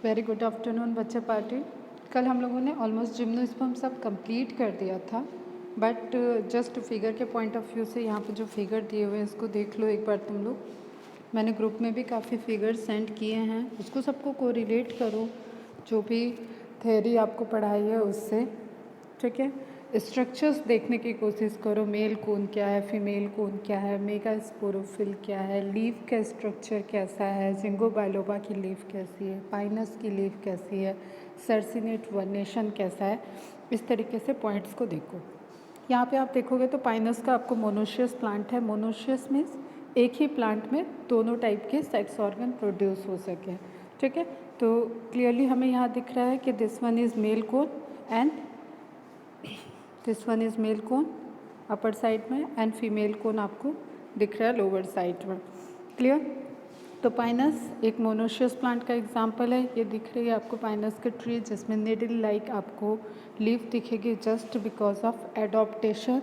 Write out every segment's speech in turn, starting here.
Very good afternoon बच्चे party. कल हम लोगों ने ऑलमोस्ट जिम्नोस्पर्म सब कंप्लीट कर दिया था, बट जस्ट फिगर के पॉइंट ऑफ व्यू से यहाँ पे जो फिगर दिए हुए हैं इसको देख लो एक बार तुम लोग। मैंने ग्रुप में भी काफ़ी फिगर सेंड किए हैं, उसको सबको कोरिलेट करो जो भी थ्योरी आपको पढ़ाई है उससे, ठीक है। स्ट्रक्चर्स देखने की कोशिश करो, मेल कोन क्या है, फीमेल कोन क्या है, मेगा स्पोरोफिल क्या है, लीफ का स्ट्रक्चर कैसा है, जिंगो बाइलोबा की लीफ कैसी है, पाइनस की लीफ कैसी है, सर्सिनेट वर्नेशन कैसा है। इस तरीके से पॉइंट्स को देखो। यहाँ पे आप देखोगे तो पाइनस का आपको मोनोशियस प्लांट है। मोनोशियस मीन्स एक ही प्लांट में दोनों टाइप के सेक्स ऑर्गन प्रोड्यूस हो सके, ठीक है। तो क्लियरली हमें यहाँ दिख रहा है कि this one is male cone and this one is male cone upper side में एंड फीमेल कोन आपको दिख रहा है लोअर साइड में। क्लियर। तो पाइनस एक मोनोशियस प्लांट का एग्जांपल है। ये दिख रही है आपको पाइनस का ट्री जिसमें निडल लाइक आपको लीफ दिखेगी जस्ट बिकॉज ऑफ एडॉप्टेशन,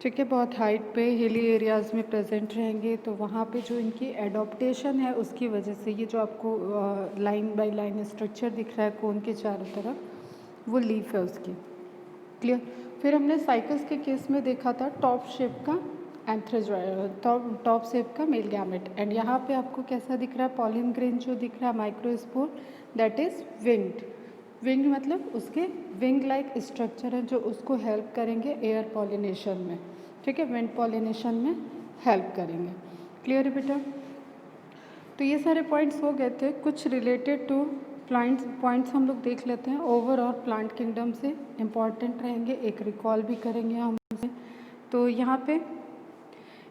ठीक है। बहुत हाइट पे हिली एरियाज़ में प्रेजेंट रहेंगे तो वहाँ पे जो इनकी एडॉप्टेशन है उसकी वजह से ये जो आपको लाइन बाय लाइन स्ट्रक्चर दिख रहा है कोन के चारों तरफ, वो लीफ है उसकी। क्लियर। फिर हमने साइकस के केस में देखा था टॉप शेप का टॉप शेप का मेल गैमेट, एंड यहाँ पे आपको कैसा दिख रहा है, पॉलिन ग्रेन जो दिख रहा है microspore, that is winged. Winged मतलब उसके विंग लाइक स्ट्रक्चर है जो उसको हेल्प करेंगे एयर पॉलिनेशन में, ठीक है, विंड पॉलिनेशन में हेल्प करेंगे। क्लियर है बेटा। तो ये सारे पॉइंट्स हो गए थे। कुछ रिलेटेड टू पॉइंट्स हम लोग देख लेते हैं ओवरऑल प्लांट किंगडम से, इम्पॉर्टेंट रहेंगे, एक रिकॉल भी करेंगे हम उसे। तो यहाँ पे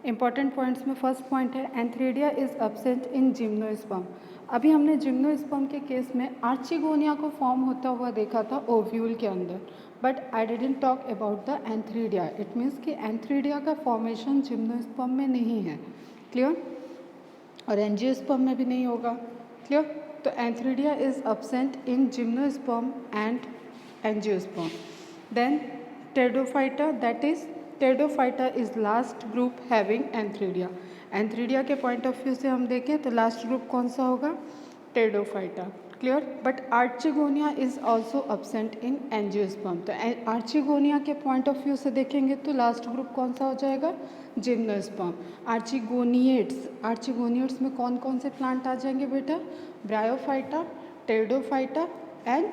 इम्पॉर्टेंट पॉइंट्स में फर्स्ट पॉइंट है एंथ्रेडिया इज़ एब्सेंट इन जिम्नोस्पर्म। अभी हमने जिम्नोस्पर्म के केस में आर्चिगोनिया को फॉर्म होता हुआ देखा था ओव्यूल के अंदर, but I didn't talk about the antheridia. It means कि एंथ्रेडिया का फॉर्मेशन जिम्नोस्पर्म में नहीं है। क्लियर। और एंजियोस्पर्म में भी नहीं होगा। क्लियर। तो antheridia is absent in gymnosperm and angiosperm. Then pteridophyta, that is pteridophyta is last group having antheridia. Antheridia के पॉइंट ऑफ व्यू से हम देखें तो लास्ट ग्रुप कौन सा होगा, pteridophyta. Clear. But archegonia is also absent in angiosperm. तो archegonia के पॉइंट ऑफ व्यू से देखेंगे तो लास्ट ग्रुप कौन सा हो जाएगा, जिम्नोस्पर्म। आर्चिगोनिएट्स में कौन कौन से प्लांट आ जाएंगे बेटा, bryophyta, pteridophyta and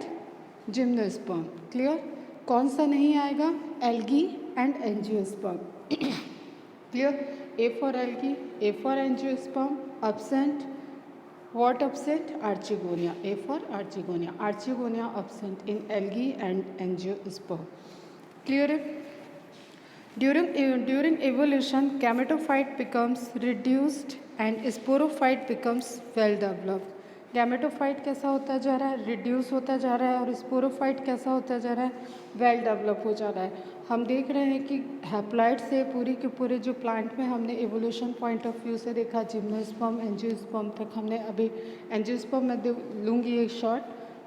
gymnosperm. Clear. कौन सा नहीं आएगा, algae and angiosperm. Clear. A for algae, A for angiosperm, absent. What absent? Archigonia. A for Archigonia. Archigonia absent in algae and angiosperm. Clear? During evolution, gametophyte becomes reduced and sporophyte becomes well developed. Gametophyte कैसा होता जा रहा है, reduce होता जा रहा है, और स्पोरोफाइट कैसा होता जा रहा है, वेल डेवलप हो जा रहा है। हम देख रहे हैं कि हैप्लॉइड से पूरी के पूरे जो प्लांट में हमने एवोल्यूशन पॉइंट ऑफ व्यू से देखा, जिम्नोस्पर्म एंजियोस्पर्म तक हमने, अभी एंजियोस्पर्म में लूँगी एक शॉर्ट,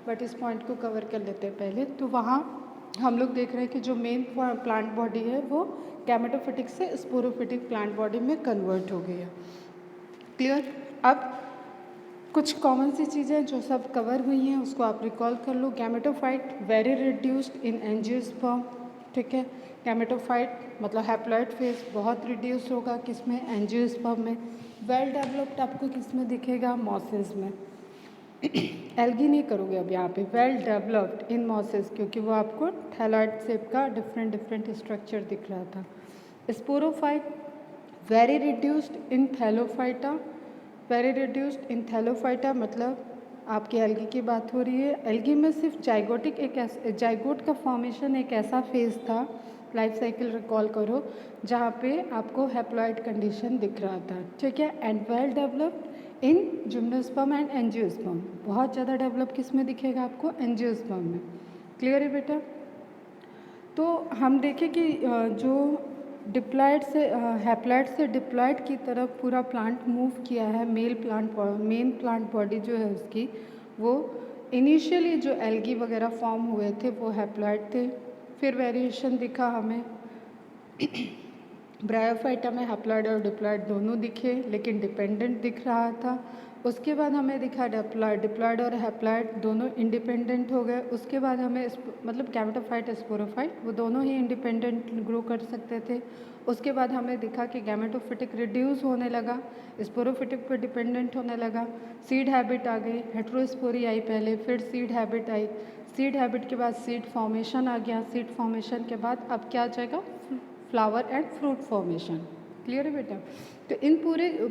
बट इस पॉइंट को कवर कर लेते हैं पहले। तो वहाँ हम लोग देख रहे हैं कि जो मेन प्लांट बॉडी है वो गैमेटोफिटिक से स्पोरोफिटिक प्लांट बॉडी में कन्वर्ट हो गई है। क्लियर। अब कुछ कॉमन सी चीज़ें जो सब कवर हुई हैं उसको आप रिकॉल कर लो। Gametophyte very reduced in angiosperm, ठीक है। गैमेटोफाइट मतलब हैप्लॉइड फेज बहुत रिड्यूस होगा किसमें, एंजियोस्पर्म में। वेल डेवलप्ड आपको किसमें दिखेगा, मॉसेस में। एल्गी नहीं करोगे अब यहाँ पे, वेल डेवलप्ड इन मॉसेस, क्योंकि वो आपको थैलॉइड शेप का डिफरेंट स्ट्रक्चर दिख रहा था। स्पोरोफाइट वेरी रिड्यूस्ड इन थैलोफाइटा, वेरी रिड्यूस्ड इन थैलोफाइटा मतलब आपकी एल्गी की बात हो रही है। एल्गी में सिर्फ जाइगोट का फॉर्मेशन एक ऐसा फेज था, लाइफ साइकिल रिकॉल करो, जहाँ पे आपको हैप्लॉइड कंडीशन दिख रहा था, ठीक है। And well developed in gymnosperm and angiosperm, बहुत ज़्यादा डेवलप किस में दिखेगा आपको, एंजियोस्पर्म में। क्लियर है बेटा। तो हम देखें कि जो डिप्लॉयड से हैप्लॉइड से डिप्लॉयड की तरफ पूरा प्लांट मूव किया है, मेन प्लांट बॉडी जो है उसकी, वो इनिशियली जो एल्गी वगैरह फॉर्म हुए थे वो हैप्लॉइड थे, फिर वेरिएशन दिखा हमें ब्रायोफाइटा में हैप्लॉइड और डिप्लॉयड दोनों दिखे, लेकिन डिपेंडेंट दिख रहा था। उसके बाद हमें दिखा डिप्लॉयड, डिप्लॉयड और हैप्लॉयड दोनों इंडिपेंडेंट हो गए। उसके बाद हमें मतलब गैमेटोफाइट स्पोरोफाइट वो दोनों ही इंडिपेंडेंट ग्रो कर सकते थे। उसके बाद हमें दिखा कि गैमेटोफिटिक रिड्यूस होने लगा, स्पोरोफिटिक पर डिपेंडेंट होने लगा, सीड हैबिट आ गई, हेट्रोस्पोरी आई पहले, फिर seed habit I, seed habit के बाद सीड फॉर्मेशन आ गया, सीड फॉर्मेशन के बाद अब क्या आ जाएगा, flower and fruit formation. Clear है बेटा? तो इन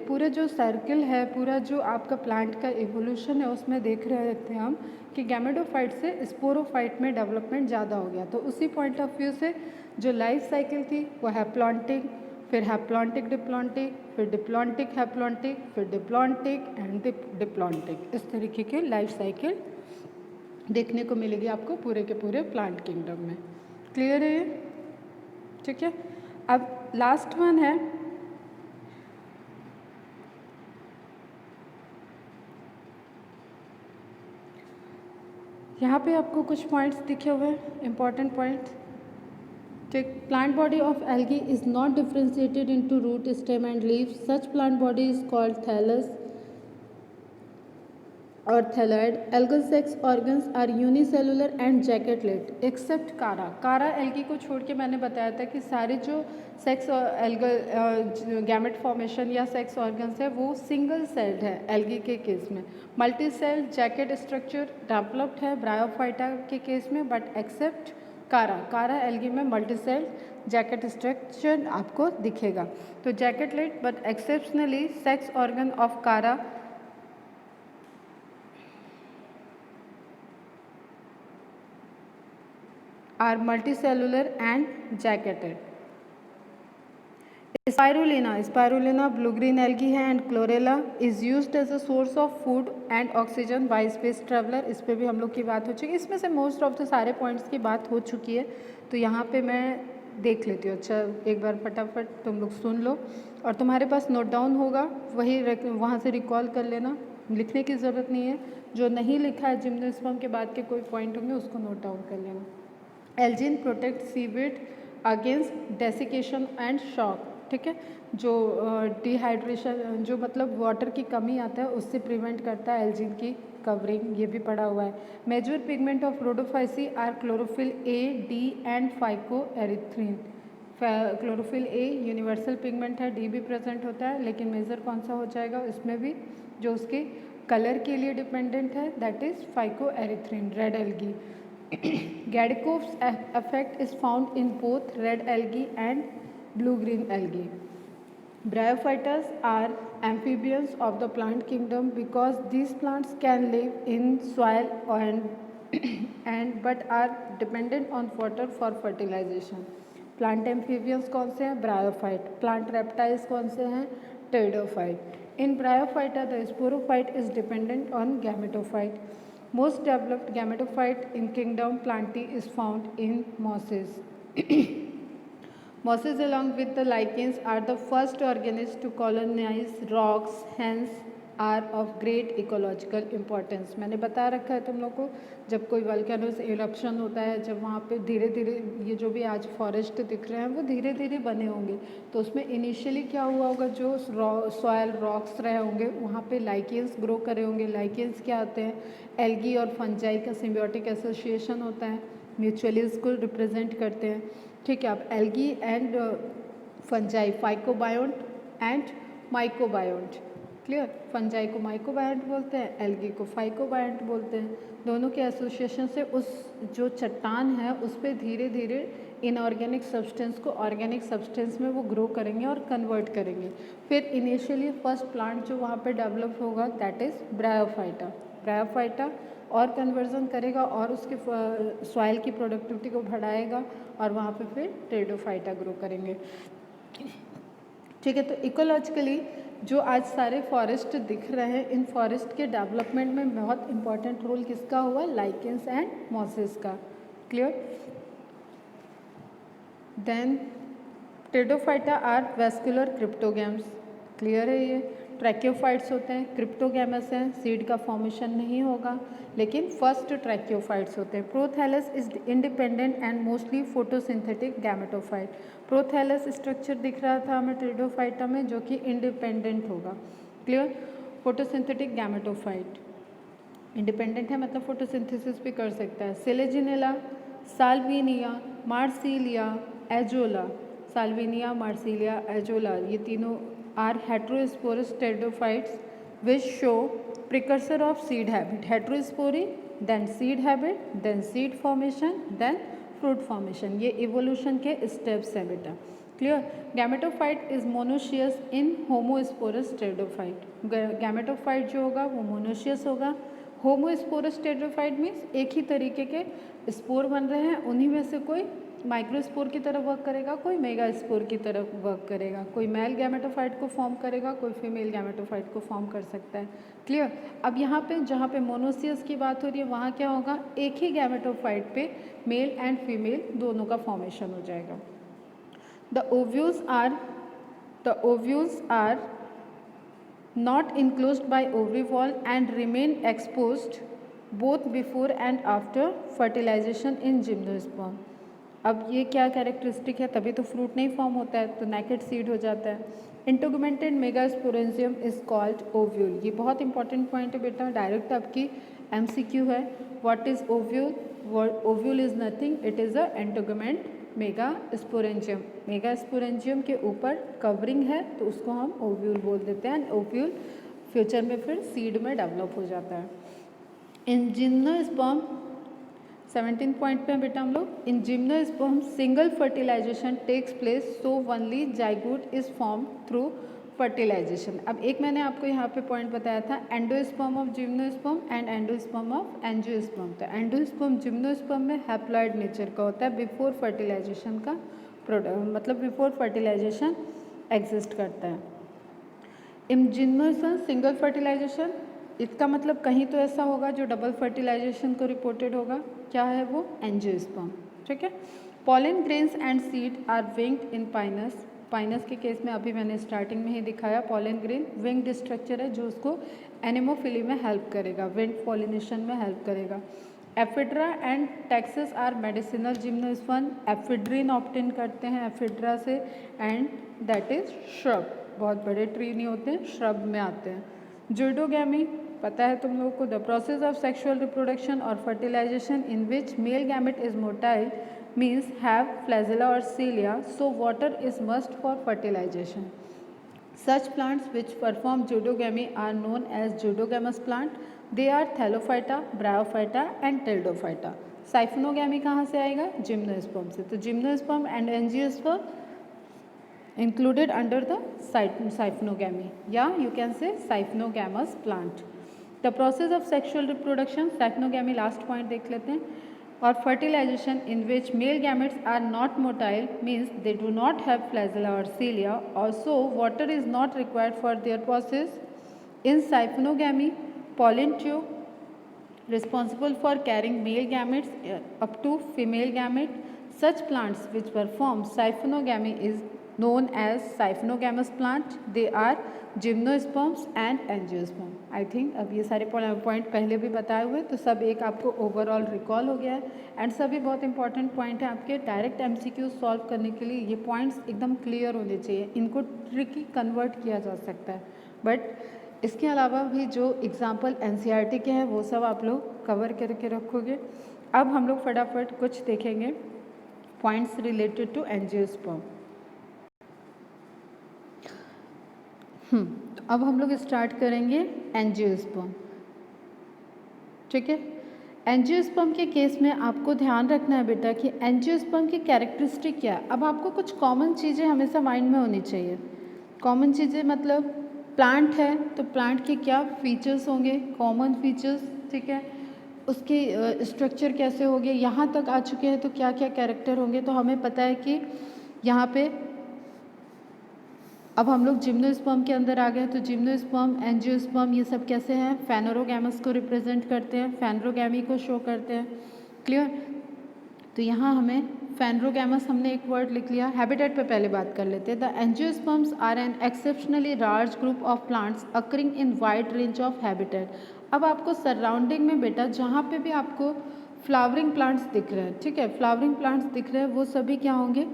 पूरे जो सर्कल है, पूरा जो आपका प्लांट का इवोल्यूशन है, उसमें देख रहे थे हम कि गैमेटोफाइट से स्पोरोफाइट में डेवलपमेंट ज़्यादा हो गया। तो उसी पॉइंट ऑफ व्यू से जो लाइफ साइकिल थी वो हैप्लॉन्टिक, फिर हैप्लॉन्टिक डिप्लॉन्टिक, फिर डिप्लॉन्टिक हैप्लॉन्टिक, फिर डिप्लॉन्टिक एंड डिप्लॉन्टिक, इस तरीके के लाइफ साइकिल देखने को मिलेगी आपको पूरे के पूरे प्लांट किंगडम में। क्लियर है ये? ठीक है। अब लास्ट वन है यहाँ पे आपको कुछ पॉइंट्स दिखे हुए हैं, इंपॉर्टेंट पॉइंट्स। ठीक, plant body of algae is not differentiated into root, stem and leaves. Such plant body is called thallus और thalloid. Algal sex organs are unicellular and jacketless except कारा। कारा एल्गी को छोड़ के मैंने बताया था कि सारे जो सेक्स एल्गल गैमेट फॉर्मेशन या सेक्स ऑर्गन्स है वो सिंगल सेल्ड है एल्गी के केस में। Multi cell jacket structure developed है ब्रायोफाइटा के केस में, बट एक्सेप्ट कारा। कारा एल्गी में मल्टी सेल जैकेट स्ट्रक्चर आपको दिखेगा। तो jacketless but exceptionally sex organ of chara are multicellular and jacketed. Spirulina blue-green algae है and chlorella is used as a source of food and oxygen by space traveler। इस पे भी हम लोग की बात हो चुकी है। इसमें से मोस्ट ऑफ द सारे पॉइंट्स की बात हो चुकी है, तो यहाँ पे मैं देख लेती हूँ। अच्छा, एक बार फटाफट तुम लोग सुन लो और तुम्हारे पास नोट डाउन होगा, वही वहाँ से रिकॉल कर लेना, लिखने की ज़रूरत नहीं है। जो नहीं लिखा है जिम्नोस्पर्म के बाद के कोई पॉइंट होंगे उसको नोट डाउन कर लेना। Elgin protect seaweed against desiccation and shock. ठीक है, जो डिहाइड्रेशन जो मतलब वाटर की कमी आता है उससे प्रिवेंट करता है एल्जिन की कवरिंग, ये भी पढ़ा हुआ है। Major pigment of rhodophyceae are chlorophyll A, D and phycoerythrin. Chlorophyll A universal pigment है, डी भी प्रेजेंट होता है, लेकिन मेजर कौन सा हो जाएगा इसमें भी, जो उसके कलर के लिए डिपेंडेंट है, that is phyco erythrin, red algae. Gadikoff's effect is found in both red algae and blue-green algae. Bryophytes are amphibians of the plant kingdom because these plants can live in soil and but are dependent on water for fertilization. Plant amphibians कौन से हैं? Bryophyte. Plant reptiles कौन से हैं? Pteridophyte. In Bryophyta, the sporophyte is dependent on gametophyte. Most developed gametophyte in kingdom Plantae is found in mosses. Mosses along with the lichens are the first organisms to colonize rocks, hence are of great ecological importance. मैंने बता रखा है तुम लोग को, जब कोई वल्केनोस eruption होता है, जब वहाँ पे धीरे धीरे ये जो भी आज फॉरेस्ट दिख रहे हैं वो धीरे धीरे बने होंगे, तो उसमें इनिशियली क्या हुआ होगा, जो सॉयल रॉक्स रहे होंगे वहाँ पे लाइकेंस ग्रो करे होंगे। लाइकेंस क्या होते हैं? एल्गी और फंजाई का सिम्बियोटिक एसोसिएशन होता है, म्यूचुअली इसको रिप्रेजेंट करते हैं। ठीक है, अब algae and fungi, phycobiont and mycobiont. Clear? Fungi को माइकोबायोंट बोलते हैं, एल्गी को फाइकोबायोंट बोलते हैं। दोनों के एसोसिएशन से उस जो चट्टान है उस पर धीरे धीरे इनऑर्गेनिक सब्सटेंस को ऑर्गेनिक सब्सटेंस में वो ग्रो करेंगे और कन्वर्ट करेंगे। फिर इनिशियली फर्स्ट प्लांट जो वहाँ पे डेवलप होगा दैट इज़ ब्रायोफाइटा। ब्रायोफाइटा और कन्वर्जन करेगा और उसके सॉइल की प्रोडक्टिविटी को बढ़ाएगा और वहाँ पे फिर टेरिडोफाइटा ग्रो करेंगे। ठीक है, तो इकोलॉजिकली जो आज सारे फॉरेस्ट दिख रहे हैं, इन फॉरेस्ट के डेवलपमेंट में बहुत इंपॉर्टेंट रोल किसका हुआ? लाइकेंस एंड मॉसेस का। Clear? Then pteridophyta are vascular cryptogams. Clear है? ये ट्रैक्योफाइट्स होते हैं, क्रिप्टोगैमस हैं, सीड का फॉर्मेशन नहीं होगा, लेकिन फर्स्ट ट्रैक्योफाइट्स होते हैं। Prothallus is independent and mostly photosynthetic gametophyte. Prothallus structure दिख रहा था हमें टेरिडोफाइटा में, जो कि इंडिपेंडेंट होगा। क्लियर? फोटोसिंथेटिक गैमेटोफाइट, इंडिपेंडेंट है मतलब फोटोसिंथेसिस भी कर सकता है। Selaginella, Salvinia, Marsilea, Azolla, Salvinia, Marsilea, Azolla, ये तीनों are heterosporous pteridophytes which show precursor of seed habit, heterospory, then seed habit, then seed formation, then fruit formation. ये evolution के स्टेप्स हैं बेटा, clear. Gametophyte is monoecious in homosporous pteridophyte, gametophyte जो होगा वो monoecious होगा। होमोस्पोरस टेरिडोफाइट मीन्स एक ही तरीके के स्पोर बन रहे हैं, उन्हीं में से कोई माइक्रोस्पोर की तरह वर्क करेगा, कोई मेगा स्पोर की तरह वर्क करेगा, कोई मेल गैमेटोफाइट को फॉर्म करेगा, कोई फीमेल गैमेटोफाइट को फॉर्म कर सकता है, क्लियर। अब यहाँ पे जहाँ पे मोनोसियस की बात हो रही है वहाँ क्या होगा, एक ही गैमेटोफाइट पे मेल एंड फीमेल दोनों का फॉर्मेशन हो जाएगा। The ovules are not enclosed by ovary wall and remain exposed both before and after fertilization in gymnosperm। अब ये क्या कैरेक्टरिस्टिक है, तभी तो फ्रूट नहीं फॉर्म होता है, तो नेकेड सीड हो जाता है। इंटोगमेंटेड मेगास्पोरेंजियम इज कॉल्ड ओव्यूल, ये बहुत इंपॉर्टेंट पॉइंट है बेटा, डायरेक्ट आपकी MCQ है। What is ovule? Ovule is nothing, it is a integument megasporangium, megasporangium के ऊपर कवरिंग है तो उसको हम ओव्यूल बोल देते हैं। ओव्यूल फ्यूचर में फिर सीड में डेवलप हो जाता है। इन जिम्नोस्पर्म 17 पॉइंट पे बेटा हम लोग, in gymnosperm single fertilization takes place so only zygote is form through fertilization. अब एक मैंने आपको यहाँ पे पॉइंट बताया था, endosperm of gymnosperm and endosperm of angiosperm. तो एंडोस्पर्म जिम्नोस्पर्म में हैप्लॉइड नेचर का होता है, बिफोर फर्टिलाइजेशन का प्रोडक्ट, मतलब बिफोर फर्टिलाइजेशन एग्जिस्ट करता है। इन जिम्नोस्पर्म सिंगल फर्टिलाइजेशन, इसका मतलब कहीं तो ऐसा होगा जो डबल फर्टिलाइजेशन को रिपोर्टेड होगा, क्या है वो, एंजियोस्पर्म, ठीक है। Pollen grains and seed are winged in pinus, pinus के केस में अभी मैंने स्टार्टिंग में ही दिखाया, पॉलन ग्रेन विंग्ड स्ट्रक्चर है जो उसको एनेमोफिली में हेल्प करेगा, विंड पॉलिनेशन में हेल्प करेगा। Ephedra and taxus are medicinal gymnosperm, ephedrine obtain करते हैं एफिड्रा से, एंड दैट इज श्रब, बहुत बड़े ट्री नहीं होते हैं, श्रब में आते हैं। जुडोगैमी पता है तुम लोगों को, the process of sexual reproduction और fertilization in which male gamete is motile means have flagella or cilia, so water is must for fertilization. Such plants which perform zygogamy are known as zygogamous plant. They are Thallophyta, Bryophyta and Pteridophyta. Siphonogamy कहाँ से आएगा, gymnosperm से, तो gymnosperm and angiosperm included under the siphonogamy, yeah you can say siphnogamous plant. The process of sexual reproduction, siphonogamy last point देख लेते हैं, or fertilization in which male gametes are not motile means they do not have flagella or cilia, also water is not required for their process. In siphonogamy, pollen tube responsible for carrying male gametes up to female gamete. Such plants which perform siphonogamy is known as siphnogamous plant. They are gymnosperms and angiosperm. I think अब ये सारे point पहले भी बताए हुए, तो सब एक आपको ओवरऑल रिकॉल हो गया है, एंड सभी बहुत इंपॉर्टेंट पॉइंट है आपके डायरेक्ट MCQ सॉल्व करने के लिए। ये पॉइंट्स एकदम क्लियर होने चाहिए, इनको ट्रिकी कन्वर्ट किया जा सकता है, बट इसके अलावा भी जो एग्जाम्पल NCERT के हैं वो सब आप लोग कवर करके रखोगे। अब हम लोग फटाफट कुछ देखेंगे पॉइंट्स रिलेटेड टू एंजियोस्पर्म। तो अब हम लोग स्टार्ट करेंगे एंजियोस्पर्म, ठीक है। एंजियोस्पर्म के केस में आपको ध्यान रखना है बेटा कि एंजियोस्पर्म की कैरेक्टरिस्टिक क्या है। अब आपको कुछ कॉमन चीज़ें हमेशा माइंड में होनी चाहिए। कॉमन चीज़ें मतलब प्लांट है तो प्लांट के क्या फीचर्स होंगे, कॉमन फीचर्स, ठीक है। उसके स्ट्रक्चर कैसे होंगे, यहाँ तक आ चुके हैं तो क्या क्या कैरेक्टर होंगे। तो हमें पता है कि यहाँ पे अब हम लोग जिम्नोस्पर्म के अंदर आ गए, तो जिम्नोस्पर्म, एंजियोस्पर्म ये सब कैसे हैं, फेनोरोगैमस को रिप्रेजेंट करते हैं, फेनरोगैमी को शो करते हैं, क्लियर। तो यहाँ हमें फेनरोगैमस हमने एक वर्ड लिख लिया। हैबिटेट पे पहले बात कर लेते हैं। The angiosperms are an exceptionally large group of plants occurring in wide range of habitat. अब आपको सराउंडिंग में बेटा जहाँ पे भी आपको फ्लावरिंग प्लांट्स दिख रहे हैं, ठीक है, फ्लावरिंग प्लांट्स दिख रहे हैं, वो सभी क्या होंगे,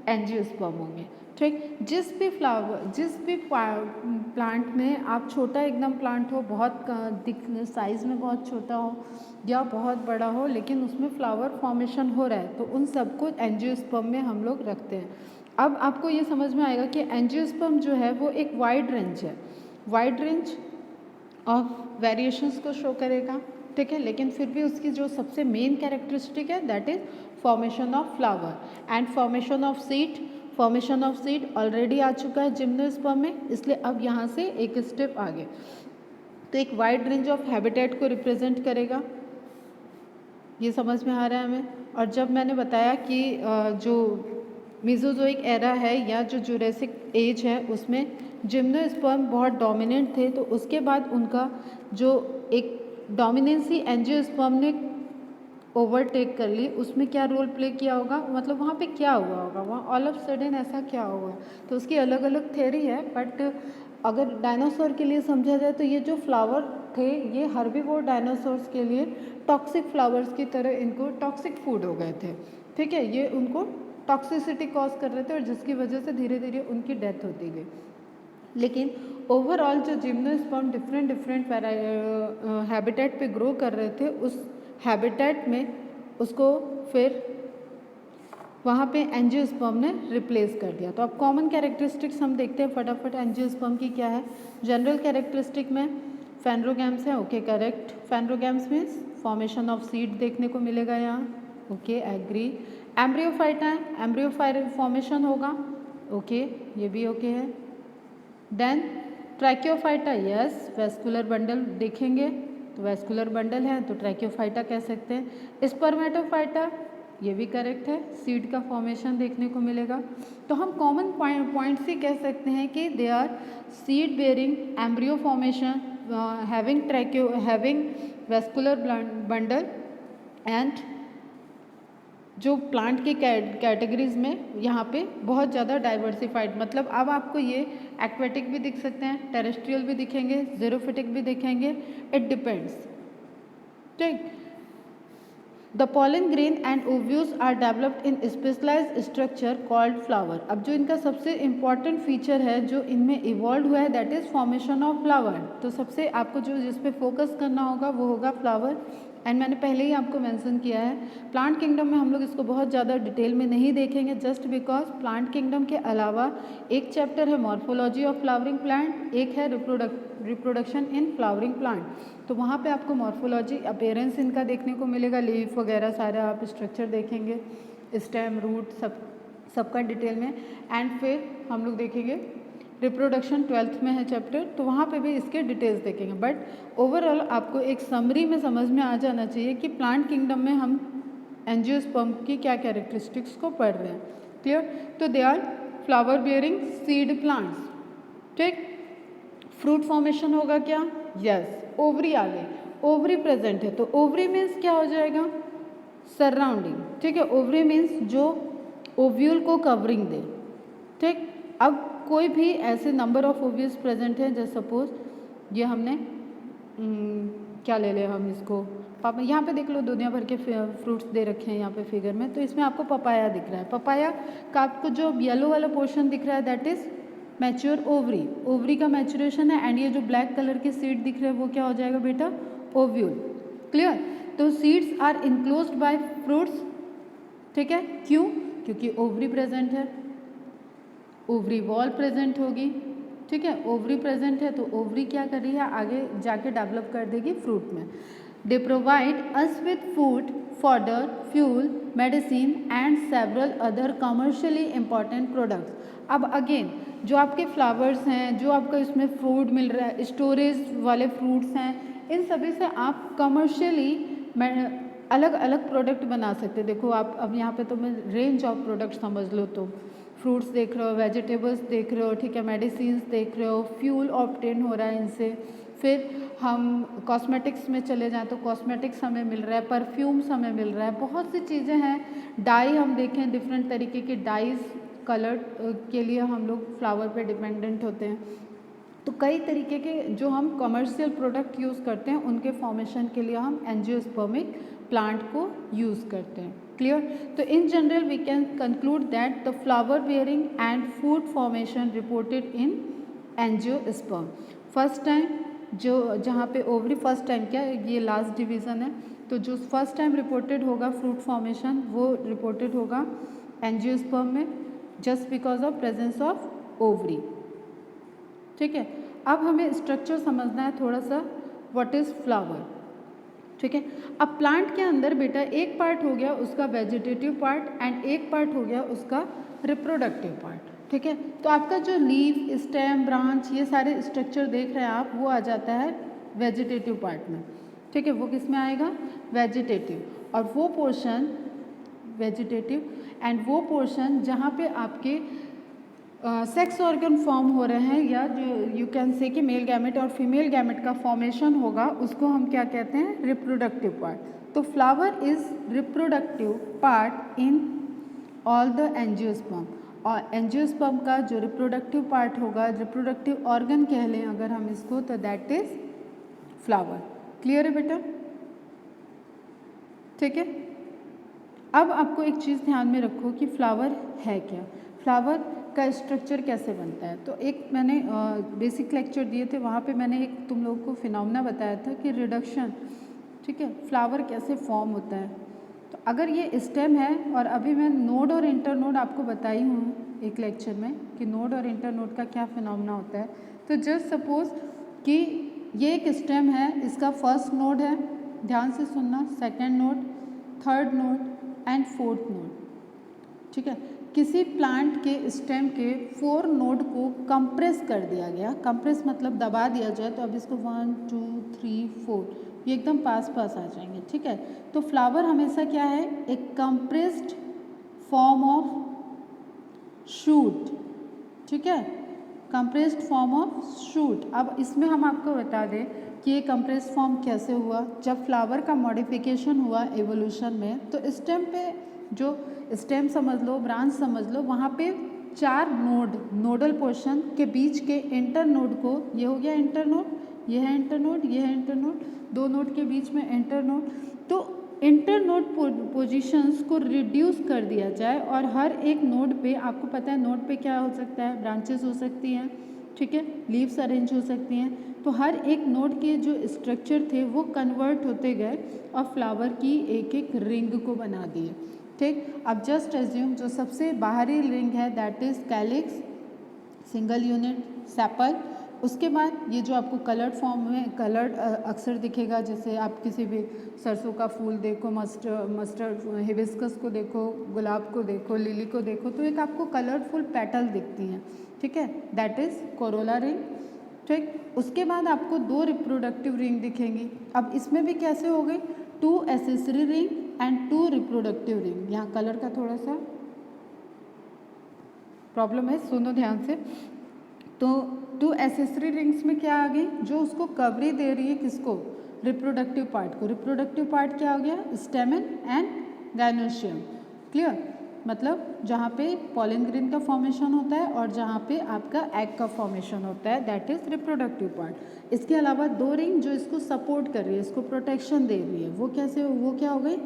एंजियोस्पर्म होंगे। ठीक, जिस भी प्लांट में आप छोटा एकदम प्लांट हो, बहुत साइज़ में बहुत छोटा हो या बहुत बड़ा हो, लेकिन उसमें फ्लावर फॉर्मेशन हो रहा है, तो उन सबको एंजियोस्पर्म में हम लोग रखते हैं। अब आपको ये समझ में आएगा कि एंजियोस्पर्म जो है वो एक वाइड रेंज है, वाइड रेंज ऑफ वेरिएशंस को शो करेगा, ठीक है, लेकिन फिर भी उसकी जो सबसे मेन कैरेक्टरिस्टिक है that is formation of flower and formation of seed. Formation of seed already आ चुका है जिम्नोस्पर्म में, इसलिए अब यहाँ से एक स्टेप आगे, तो एक वाइड रेंज ऑफ हैबिटेट को रिप्रेजेंट करेगा। ये समझ में आ रहा है हमें। और जब मैंने बताया कि जो मेसोजोइक एरा है या जो जुरेसिक एज है उसमें जिम्नोस्पर्म बहुत डोमिनेंट थे, तो उसके बाद उनका जो एक डोमिनेंसी एंजियोस्पर्म ने ओवरटेक कर ली, उसमें क्या रोल प्ले किया होगा, मतलब वहाँ पे क्या हुआ होगा, वहाँ ऑल ऑफ सडन ऐसा क्या हुआ। तो उसकी अलग अलग थ्योरी है, बट अगर डायनासोर के लिए समझा जाए तो ये जो फ्लावर थे ये हर्बीवोर डायनासोर्स के लिए टॉक्सिक फ्लावर्स की तरह इनको टॉक्सिक फूड हो गए थे, ठीक है, ये उनको टॉक्सिसिटी कॉज कर रहे थे और जिसकी वजह से धीरे धीरे उनकी डेथ होती गई। लेकिन ओवरऑल जो जिम्नोस्पर्म डिफरेंट हैबिटेट पे ग्रो कर रहे थे, उस हैबिटेट में उसको फिर वहाँ पे एंजियोस्पर्म ने रिप्लेस कर दिया। तो अब कॉमन कैरेक्टरिस्टिक्स हम देखते हैं फटाफट एंजियोस्पर्म की क्या है। जनरल कैरेक्टरिस्टिक में फेनरोगैम्स है, okay correct. Phanerogams means formation of seed देखने को मिलेगा यहाँ, ओके एग्री। एम्ब्रियोफाइटा है, एम्ब्रियोफाइट फॉर्मेशन होगा, ओके ये भी ओके है। देन ट्रैकियोफाइटा, यस वेस्कुलर बंडल देखेंगे तो वेस्कुलर बंडल है तो ट्रैकियोफाइटा कह सकते हैं। स्पर्मेटोफाइटा ये भी करेक्ट है, सीड का फॉर्मेशन देखने को मिलेगा। तो हम कॉमन पॉइंट्स ही कह सकते हैं कि they are seed bearing embryo formation having vascular bundle and जो प्लांट की कैटेगरीज में यहाँ पे बहुत ज़्यादा डाइवर्सिफाइड, मतलब अब आपको ये एक्वेटिक भी दिख सकते हैं, टेरेस्ट्रियल भी दिखेंगे, ज़ेरोफिटिक भी दिखेंगे, इट डिपेंड्स, ठीक। The pollen grain and ovules are developed in specialised structure called flower. अब जो इनका सबसे इम्पॉर्टेंट फीचर है जो इनमें इवॉल्व हुआ है that is formation of flower. तो सबसे आपको जो जिस पे फोकस करना होगा वो होगा फ्लावर। एंड मैंने पहले ही आपको मेंशन किया है, प्लांट किंगडम में हम लोग इसको बहुत ज़्यादा डिटेल में नहीं देखेंगे, जस्ट बिकॉज प्लांट किंगडम के अलावा एक चैप्टर है मॉर्फोलॉजी ऑफ फ्लावरिंग प्लांट, एक है रिप्रोडक्शन इन फ्लावरिंग प्लांट। तो वहाँ पे आपको मॉर्फोलॉजी अपीयरेंस इनका देखने को मिलेगा, लीफ वगैरह सारा आप स्ट्रक्चर देखेंगे, स्टेम रूट सबका डिटेल में। एंड फिर हम लोग देखेंगे रिप्रोडक्शन 12th में है चैप्टर, तो वहाँ पे भी इसके डिटेल्स देखेंगे। बट ओवरऑल आपको एक समरी में समझ में आ जाना चाहिए कि प्लांट किंगडम में हम एंजियोस्पर्म की क्या कैरेक्टरिस्टिक्स को पढ़ रहे हैं, क्लियर। तो they are flower bearing seed plants, ठीक। फ्रूट फॉर्मेशन होगा क्या, यस ओवरी आ गई, ओवरी प्रेजेंट है तो ओवरी मीन्स क्या हो जाएगा, सराउंडिंग, ठीक है। ओवरी मीन्स जो ओव्यूल को कवरिंग दे, ठीक। अब कोई भी ऐसे नंबर ऑफ ओव्यूल्स प्रेजेंट हैं, जैसे सपोज ये हमने क्या ले लें हम इसको, पापा यहाँ पे देख लो दुनिया भर के फ्रूट्स दे रखे हैं यहाँ पे फिगर में, तो इसमें आपको पपाया दिख रहा है, पपाया का आपको जो येलो वाला पोर्शन दिख रहा है that is mature ovary, ovary का मैच्योरेशन है। एंड ये जो ब्लैक कलर के सीड दिख रहे हैं वो क्या हो जाएगा बेटा, ओव्यूल, क्लियर। तो seeds are enclosed by fruits, ठीक है, क्यों, क्योंकि ओवरी प्रेजेंट है, ओवरी वॉल प्रेजेंट होगी, ठीक है, ओवरी प्रेजेंट है तो ओवरी क्या कर रही है, आगे जाके डेवलप कर देगी फ्रूट में। They provide us with food, fodder, fuel, medicine and several other commercially important products. अब अगेन जो आपके फ्लावर्स हैं, जो आपका इसमें फ्रूट मिल रहा है, स्टोरेज वाले फ्रूट्स हैं, इन सभी से आप कमर्शियली अलग अलग प्रोडक्ट बना सकते हैं। देखो आप अब यहाँ पे तो मैं रेंज ऑफ प्रोडक्ट समझ लो, तो फ्रूट्स देख रहे हो, वेजिटेबल्स देख रहे हो, ठीक है, मेडिसिन्स देख रहे हो, फ्यूल ऑब्टेन हो रहा है इनसे। फिर हम कॉस्मेटिक्स में चले जाएं तो कॉस्मेटिक्स हमें मिल रहा है, परफ्यूम्स हमें मिल रहा है, बहुत सी चीज़ें हैं। डाई हम देखें, डिफरेंट तरीके के डाइज कलर के लिए हम लोग फ्लावर पे डिपेंडेंट होते हैं। तो कई तरीके के जो हम कमर्शियल प्रोडक्ट यूज़ करते हैं उनके फॉर्मेशन के लिए हम एंजियोस्पर्मिक प्लांट को यूज़ करते हैं, क्लियर। तो in general we can conclude that the flower bearing and food formation reported in angiosperm. First time जो जहाँ पे ओवरी फर्स्ट टाइम क्या ये लास्ट डिवीज़न है, तो जो फर्स्ट टाइम रिपोर्टेड होगा फ्रूट फॉर्मेशन वो रिपोर्टेड होगा एंजियोस्पर्म में, just because of presence of ovary. ठीक है, अब हमें स्ट्रक्चर समझना है थोड़ा सा, व्हाट इज़ फ्लावर। ठीक है, अब प्लांट के अंदर बेटा एक पार्ट हो गया उसका वेजिटेटिव पार्ट एंड एक पार्ट हो गया उसका रिप्रोडक्टिव पार्ट। ठीक है, तो आपका जो लीफ, स्टेम, ब्रांच ये सारे स्ट्रक्चर देख रहे हैं आप, वो आ जाता है वेजिटेटिव पार्ट में। ठीक है, वो किस में आएगा, वेजिटेटिव। और वो पोर्शन वेजिटेटिव एंड वो पोर्शन जहाँ पे आपके सेक्स ऑर्गन फॉर्म हो रहे हैं, या जो यू कैन से कि मेल गैमेट और फीमेल गैमेट का फॉर्मेशन होगा, उसको हम क्या कहते हैं, रिप्रोडक्टिव पार्ट। तो flower is reproductive part in all the angiosperm. और एंजियोस्पर्म का जो रिप्रोडक्टिव पार्ट होगा, रिप्रोडक्टिव ऑर्गन कह लें अगर हम इसको, तो दैट इज फ्लावर। क्लियर है बेटा। ठीक है, अब आपको एक चीज़ ध्यान में रखो कि फ्लावर है क्या, फ्लावर का स्ट्रक्चर कैसे बनता है। तो एक मैंने बेसिक लेक्चर दिए थे, वहाँ पे मैंने एक तुम लोगों को फिनोमेना बताया था कि रिडक्शन। ठीक है, फ्लावर कैसे फॉर्म होता है। तो अगर ये स्टेम है, और अभी मैं नोड और इंटरनोड आपको बताई हूँ एक लेक्चर में कि नोड और इंटरनोड का क्या फिनोमेना होता है। तो जस्ट सपोज कि ये एक स्टेम है, इसका फर्स्ट नोड है, ध्यान से सुनना, second node, third node and fourth node. ठीक है, किसी प्लांट के स्टेम के 4 नोड को कंप्रेस कर दिया गया, कंप्रेस मतलब दबा दिया जाए, तो अब इसको 1 2 3 4 ये एकदम पास पास आ जाएंगे। ठीक है, तो फ्लावर हमेशा क्या है, एक कंप्रेस्ड फॉर्म ऑफ शूट। ठीक है, कंप्रेस्ड फॉर्म ऑफ शूट। अब इसमें हम आपको बता दें कि ये कंप्रेस्ड फॉर्म कैसे हुआ। जब फ्लावर का मॉडिफिकेशन हुआ एवोल्यूशन में, तो स्टेम पे जो स्टेम समझ लो, ब्रांच समझ लो, वहाँ पे 4 नोड, नोडल पोर्शन के बीच के इंटर नोड को, ये हो गया इंटर नोड, ये है इंटर नोड, ये है इंटर नोड, 2 नोड के बीच में इंटर नोड। तो इंटर नोड पोजिशंस को रिड्यूस कर दिया जाए, और हर एक नोड पे आपको पता है नोड पे क्या हो सकता है, ब्रांचेस हो सकती हैं। ठीक है, लीव्स अरेंज हो सकती हैं। तो हर एक नोड के जो स्ट्रक्चर थे वो कन्वर्ट होते गए और फ्लावर की एक एक रिंग को बना दिए। ठीक, अब जस्ट एज्यूम जो सबसे बाहरी रिंग है that is calyx, single unit, sepal. उसके बाद ये जो आपको कलर्ड फॉर्म में कलर्ड अक्सर दिखेगा, जैसे आप किसी भी सरसों का फूल देखो, मस्टर्ड हिबिस्कस को देखो, गुलाब को देखो, लिली को देखो, तो एक आपको कलरफुल पेटल दिखती हैं। ठीक है, दैट इज़ कोरोला रिंग। ठीक, उसके बाद आपको 2 रिप्रोडक्टिव रिंग दिखेंगी। अब इसमें भी कैसे हो गई, 2 accessory ring and 2 reproductive ring. यहाँ कलर का थोड़ा सा प्रॉब्लम है, सुनो ध्यान से। तो 2 एसेसरी रिंग्स में क्या आ गई, जो उसको कवरी दे रही है किसको, रिप्रोडक्टिव पार्ट को। रिप्रोडक्टिव पार्ट क्या हो गया, स्टेमन एंड गाइनोशियम। क्लियर, मतलब जहाँ पे पॉलन ग्रेन का फॉर्मेशन होता है और जहाँ पे आपका एग का फॉर्मेशन होता है, दैट इज रिप्रोडक्टिव पार्ट। इसके अलावा 2 रिंग जो इसको सपोर्ट कर रही है, इसको प्रोटेक्शन दे रही है, वो कैसे, वो क्या हो गई,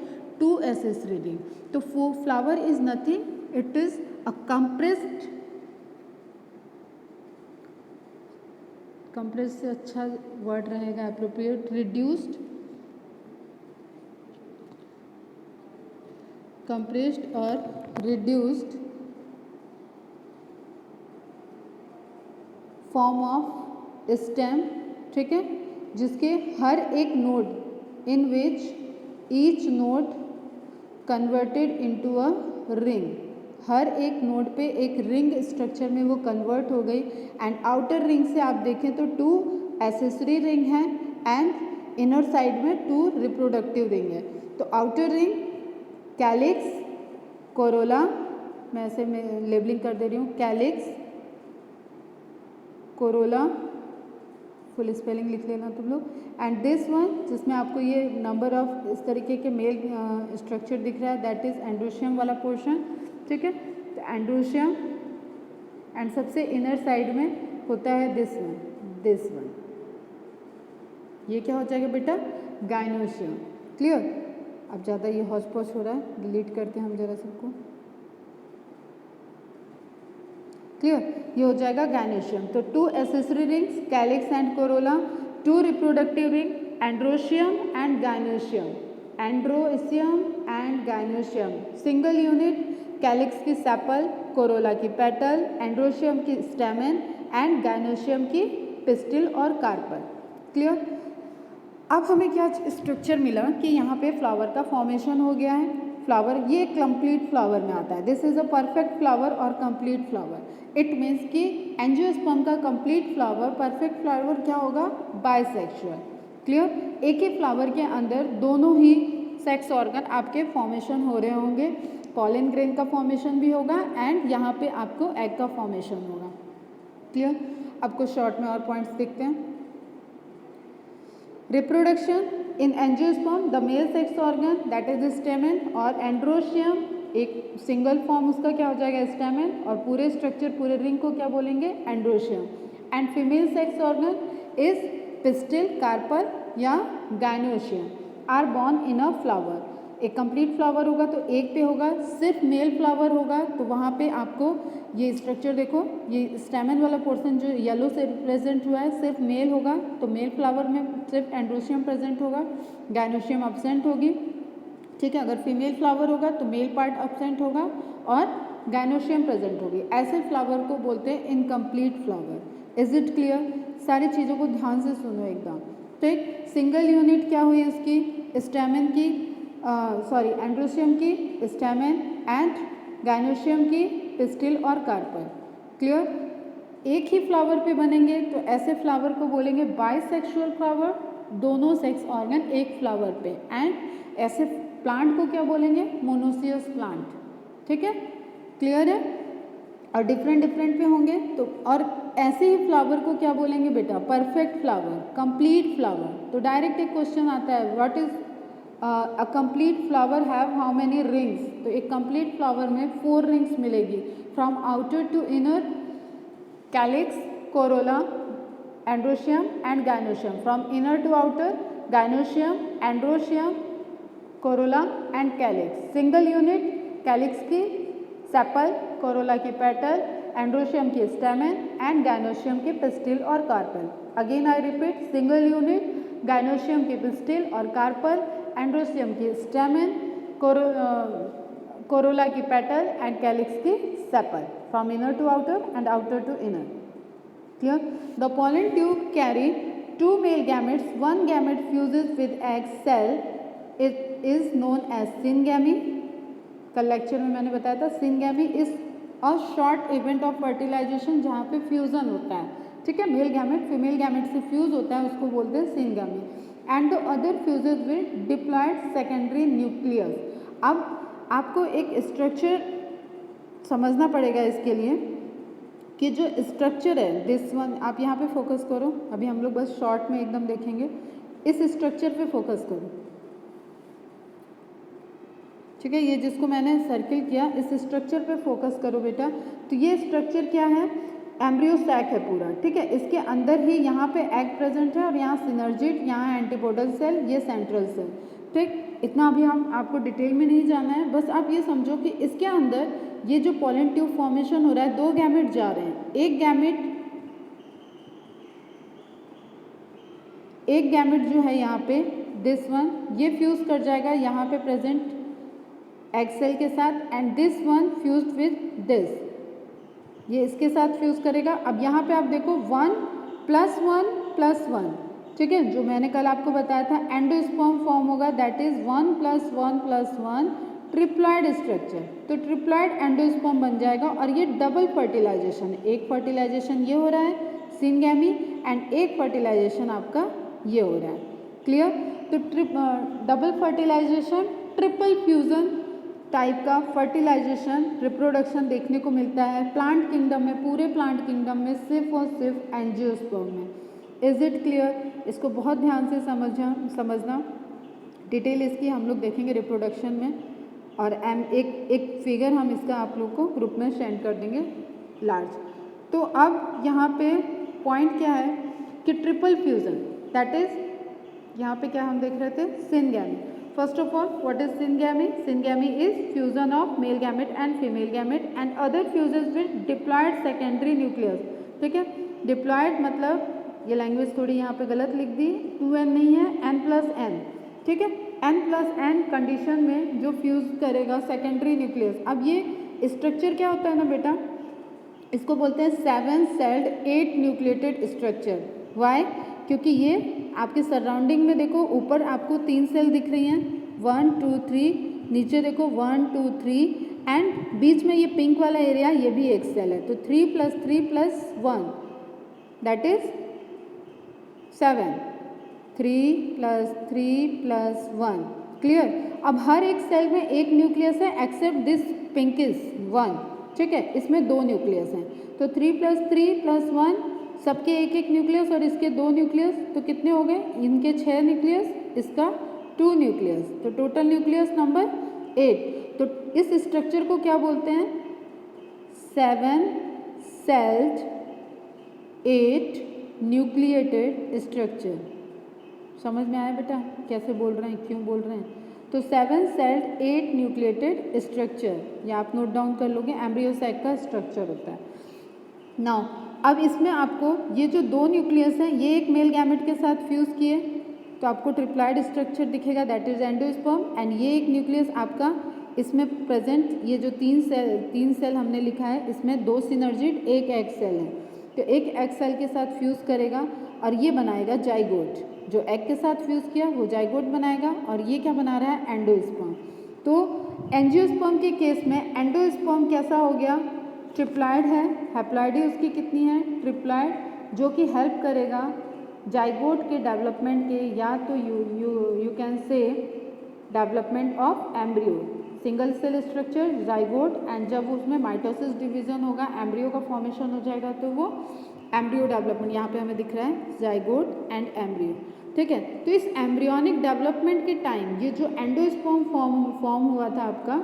2 एसेसरी रिंग। तो flower is nothing, it is a compressed, compress से अच्छा वर्ड रहेगा एप्रोप्रिएट, रिड्यूस्ड, कंप्रेस्ड और रिड्यूस्ड फॉर्म ऑफ स्टेम। ठीक है, जिसके हर एक node in which each node converted into a ring, हर एक नोड पे एक रिंग स्ट्रक्चर में वो कन्वर्ट हो गई। एंड आउटर रिंग से आप देखें तो 2 एसेसरी रिंग हैं एंड इनर साइड में 2 रिप्रोडक्टिव रिंग है। तो आउटर रिंग कैलिक्स, कोरोला, मैं ऐसे में लेबलिंग कर दे रही हूँ, कैलिक्स, कोरोला, फुल स्पेलिंग लिख लेना तुम लोग। एंड दिस वन जिसमें आपको ये नंबर ऑफ इस तरीके के मेल स्ट्रक्चर दिख रहा है, दैट इज एंड्रोशियम वाला पोर्शन। ठीक है, तो एंड्रोशियम एंड सबसे इनर साइड में होता है दिस वन, ये क्या हो जाएगा बेटा, गाइनोशियम। क्लियर, अब ज़्यादा ये हौच पौच हो रहा है, डिलीट करते हैं हम जरा सबको। क्लियर, ये हो जाएगा गैनोशियम। तो 2 accessory rings calyx and corolla, 2 reproductive ring androecium and gynoecium, androecium and gynoecium, single unit calyx की सेपल, कोरोला की पेटल, एंड्रोशियम की स्टेमन एंड गैनोशियम की पिस्टिल और कार्पल। क्लियर। अब हमें क्या स्ट्रक्चर मिला कि यहाँ पे फ्लावर का फॉर्मेशन हो गया है। फ्लावर ये कंप्लीट फ्लावर में आता है, this is a perfect flower और कंप्लीट फ्लावर। इट मीन्स कि एंजियोस्पर्म का कंप्लीट फ्लावर, परफेक्ट फ्लावर क्या होगा, बाइसेक्सुअल। क्लियर, एक ही फ्लावर के अंदर दोनों ही सेक्स ऑर्गन आपके फॉर्मेशन हो रहे होंगे, पॉलन ग्रेन का फॉर्मेशन भी होगा एंड यहाँ पे आपको एग का फॉर्मेशन होगा। क्लियर, अब कुछ शॉर्ट में और पॉइंट्स देखते हैं। Reproduction in angiosperm the male sex organ that is स्टेमन, और एंड्रोशियम एक सिंगल फॉर्म उसका क्या हो जाएगा, स्टेमन, और पूरे स्ट्रक्चर पूरे रिंग को क्या बोलेंगे, androecium. And female sex organ is pistil, carpel या gynoecium are borne in a flower. एक कंप्लीट फ्लावर होगा तो एक पे होगा, सिर्फ मेल फ्लावर होगा तो वहाँ पे आपको ये स्ट्रक्चर देखो, ये स्टेमन वाला पोर्शन जो येलो से प्रेजेंट हुआ है सिर्फ मेल होगा, तो मेल फ्लावर में सिर्फ एंड्रोशियम प्रेजेंट होगा, गैनोशियम एब्सेंट होगी। ठीक है, अगर फीमेल फ्लावर होगा तो मेल पार्ट एब्सेंट होगा और गैनोशियम प्रेजेंट होगी। ऐसे फ्लावर को बोलते हैं incomplete flower. Is it clear? सारी चीज़ों को ध्यान से सुनो एकदम। ठीक, सिंगल यूनिट क्या हुई उसकी, स्टेमन की, सॉरी एंड्रोशियम की, स्टेमन एंड गैनोशियम की, पिस्टिल और कार्पल। क्लियर, एक ही फ्लावर पे बनेंगे तो ऐसे फ्लावर को बोलेंगे बाइसेक्सुअल फ्लावर, दोनों सेक्स ऑर्गन एक फ्लावर पे, एंड ऐसे प्लांट को क्या बोलेंगे, मोनोसियस प्लांट। ठीक है, क्लियर है। और डिफरेंट डिफरेंट पे होंगे तो, और ऐसे ही फ्लावर को क्या बोलेंगे बेटा, परफेक्ट फ्लावर, कंप्लीट फ्लावर। तो डायरेक्ट एक क्वेश्चन आता है, what is a complete flower have how many rings. तो एक कंप्लीट फ्लावर में 4 रिंग्स मिलेगी, from outer to inner calyx, corolla, androecium and gynoecium, from inner to outer gynoecium, androecium, corolla and calyx. Single unit calyx की sepal, corolla की petal, androecium की stamen and gynoecium की pistil और carpel. Again I repeat, single unit gynoecium की pistil और carpel, androecium की stamen, corolla की petal and calyx की sepal, from inner to outer and outer to inner. Clear? The pollen tube carry 2 male gametes. One gamete fuses with egg cell. It is known as syngamy. कल lecture में मैंने बताया था syngamy is a short event of fertilization जहाँ पे fusion होता है। ठीक है, मेल गैमेट फीमेल गैमेट से फ्यूज होता है, उसको बोलते हैं syngamy. And the other fuses with diploid secondary nucleus. अब आपको एक स्ट्रक्चर समझना पड़ेगा इसके लिए कि जो स्ट्रक्चर है, दिस वन, आप यहाँ पे फोकस करो, अभी हम लोग बस शॉर्ट में एकदम देखेंगे, इस स्ट्रक्चर पे फोकस करो। ठीक है, ये जिसको मैंने सर्किल किया, इस स्ट्रक्चर पे फोकस करो बेटा। तो ये स्ट्रक्चर क्या है, एम्ब्रियो सैक है पूरा। ठीक है, इसके अंदर ही यहाँ पे एग प्रेजेंट है और यहाँ सिनर्जिड, यहाँ एंटीपोडल सेल, ये सेंट्रल सेल। ठीक, इतना अभी हम आपको डिटेल में नहीं जाना है, बस आप ये समझो कि इसके अंदर ये जो पॉलन ट्यूब फॉर्मेशन हो रहा है, 2 गैमेट जा रहे हैं, एक गैमेट जो है यहाँ पे, दिस वन, ये फ्यूज कर जाएगा यहाँ पे प्रेजेंट एग सेल के साथ, and this one fused with this, ये इसके साथ फ्यूज करेगा। अब यहाँ पे आप देखो 1 + 1 + 1, ठीक है, जो मैंने कल आपको बताया था एंडोस्पर्म फॉर्म होगा, दैट इज 1 + 1 + 1 ट्रिप्लॉइड स्ट्रक्चर। तो ट्रिप्लॉइड एंडोस्पर्म बन जाएगा और ये डबल फर्टिलाइजेशन, एक फर्टिलाइजेशन ये हो रहा है सिनगैमी, एंड एक फर्टिलाइजेशन आपका ये हो रहा है। क्लियर? तो double fertilisation, triple fusion type का फर्टिलाइजेशन, रिप्रोडक्शन देखने को मिलता है प्लांट किंगडम में, पूरे प्लांट किंगडम में, सिर्फ और सिर्फ एंजियोस्पर्म में। Is it clear? इसको बहुत ध्यान से समझना, डिटेल इसकी हम लोग देखेंगे रिप्रोडक्शन में, और एक फिगर हम इसका आप लोग को ग्रुप में सेंड कर देंगे लार्ज। तो अब यहाँ पे पॉइंट क्या है कि ट्रिपल फ्यूजन, दैट इज यहाँ पे क्या हम देख रहे थे, syngamy. First of all, what is syngamy? Syngamy is fusion of male gamete and female gamete and other fuses with diploid secondary nucleus. ठीक है, डिप्लॉयड मतलब ये लैंग्वेज थोड़ी यहाँ पे गलत लिख दी, 2n नहीं है, n+n. ठीक है, n+n कंडीशन में जो फ्यूज करेगा सेकेंडरी न्यूक्लियस. अब ये स्ट्रक्चर क्या होता है ना बेटा, इसको बोलते हैं 7 सेल्ड 8 न्यूक्लिएटेड स्ट्रक्चर. वाई? क्योंकि ये आपके सराउंडिंग में देखो, ऊपर आपको 3 सेल दिख रही हैं, 1 2 3, नीचे देखो 1 2 3 एंड बीच में ये पिंक वाला एरिया, ये भी एक सेल है. तो 3 + 3 + 1 दैट इज 7. 3 + 3 + 1. क्लियर? अब हर एक सेल में एक न्यूक्लियस है एक्सेप्ट दिस पिंकिश 1. ठीक है, इसमें 2 न्यूक्लियस हैं. तो 3 + 3 + 1 सबके एक एक न्यूक्लियस और इसके 2 न्यूक्लियस. तो कितने हो गए? इनके 6 न्यूक्लियस, इसका 2 न्यूक्लियस. तो टोटल न्यूक्लियस नंबर 8. तो इस स्ट्रक्चर को क्या बोलते हैं? 7 सेल्ड 8 न्यूक्लिएटेड स्ट्रक्चर. समझ में आया बेटा कैसे बोल रहे हैं, क्यों बोल रहे हैं? तो 7 सेल्ड 8 न्यूक्लिएटेड स्ट्रक्चर, या आप नोट डाउन कर लोगे, एम्ब्रियोसैक का स्ट्रक्चर होता है. नाउ अब इसमें आपको ये जो 2 न्यूक्लियस हैं, ये एक मेल गैमेट के साथ फ्यूज़ किए तो आपको ट्रिप्लॉइड स्ट्रक्चर दिखेगा, दैट इज एंडोस्पर्म. एंड ये एक न्यूक्लियस आपका इसमें प्रेजेंट, ये जो 3 सेल हमने लिखा है, इसमें 2 सिनर्जिड, एक एग सेल है. तो एक एग सेल के साथ फ्यूज़ करेगा और ये बनाएगा जाइगोट. जो एग के साथ फ्यूज़ किया वो जाइगोट बनाएगा, और ये क्या बना रहा है? एंडोस्पर्म. तो एंजियोस्पर्म के केस में एंडोस्पर्म कैसा हो गया? ट्रिप्लॉइड है. हैप्लॉइडी उसकी कितनी है? ट्रिप्लॉइड, जो कि हेल्प करेगा जाइगोट के डेवलपमेंट के, या तो you can say development of embryo. Single cell structure zygote, and जब उसमें माइटोसिस डिवीजन होगा, एम्ब्रियो का फॉर्मेशन हो जाएगा, तो वो एम्ब्रियो डेवलपमेंट, यहाँ पे हमें दिख रहा है जाइगोट एंड एम्ब्रियो. ठीक है, तो इस एम्ब्रियोनिक डेवलपमेंट के टाइम ये जो एंडोस्पर्म फॉर्म हुआ था आपका,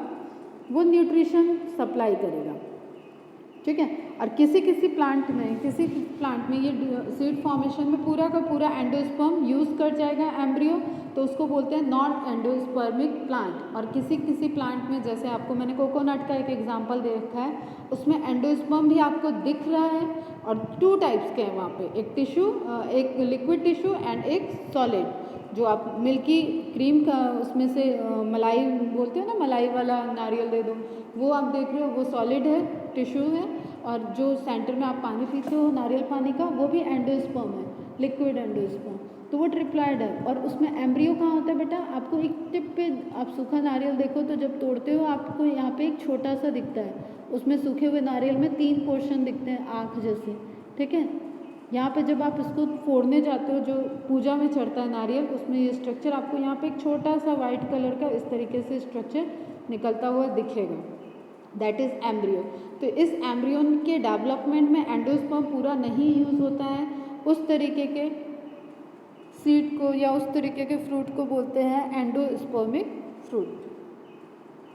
वो न्यूट्रिशन सप्लाई करेगा. ठीक है, और किसी प्लांट में ये सीड फॉर्मेशन में पूरा का पूरा एंडोस्पर्म यूज़ कर जाएगा एम्ब्रियो, तो उसको बोलते हैं नॉन एंडोस्पर्मिक प्लांट. और किसी प्लांट में, जैसे आपको मैंने कोकोनट का एक एग्जांपल दे रखा है, उसमें एंडोस्पर्म भी आपको दिख रहा है. और 2 टाइप्स के हैं वहाँ पे, एक टिश्यू, एक लिक्विड टिश्यू एंड एक सॉलिड. जो आप मिल्की क्रीम का उसमें से मलाई बोलते हैं ना, मलाई वाला नारियल दे दो, वो आप देख रहे हो, वो सॉलिड है, टिश्यू है. और जो सेंटर में आप पानी पीते हो नारियल पानी का, वो भी एंडोस्पर्म है, लिक्विड एंडोस्पर्म. तो वो ट्रिप्लॉइड है. और उसमें एम्ब्रियो कहाँ होता है बेटा? आपको एक टिप पे, आप सूखा नारियल देखो तो जब तोड़ते हो आपको यहाँ पे एक छोटा सा दिखता है, उसमें सूखे हुए नारियल में 3 पोर्शन दिखते हैं आँख जैसे. ठीक है, यहाँ पे जब आप इसको फोड़ने जाते हो, जो पूजा में चढ़ता है नारियल, उसमें ये स्ट्रक्चर आपको यहाँ पे एक छोटा सा वाइट कलर का इस तरीके से स्ट्रक्चर निकलता हुआ दिखेगा, दैट इज़ एम्ब्रियो. तो इस एम्ब्रियोन के डेवलपमेंट में एंडोस्पर्म पूरा नहीं यूज़ होता है. उस तरीके के सीड को या उस तरीके के फ्रूट को बोलते हैं एंडोस्पर्मिक फ्रूट.